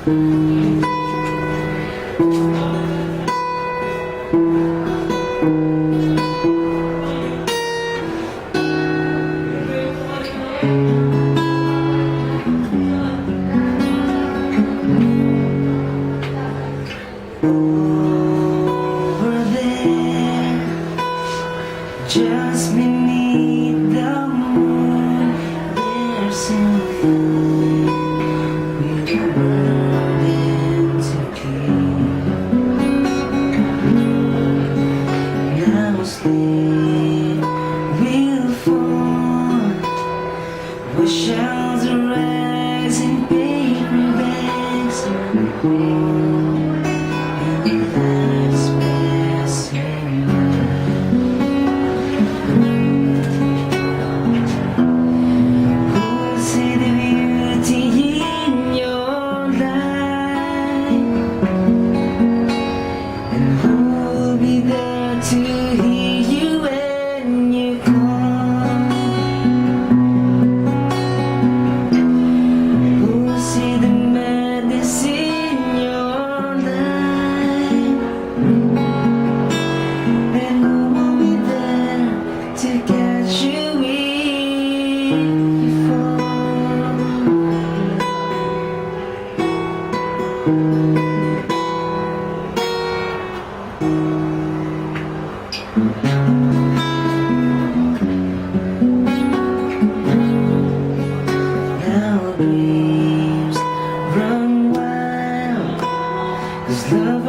Over there, just beneath the moon, there's a flame we're burning to keep. Now sleep will fall, where shells rise in paper bags. To hear you when you call, who'll see the madness in your life, and who will be there to catch you if you fall. Now dreams run wild, 'cause love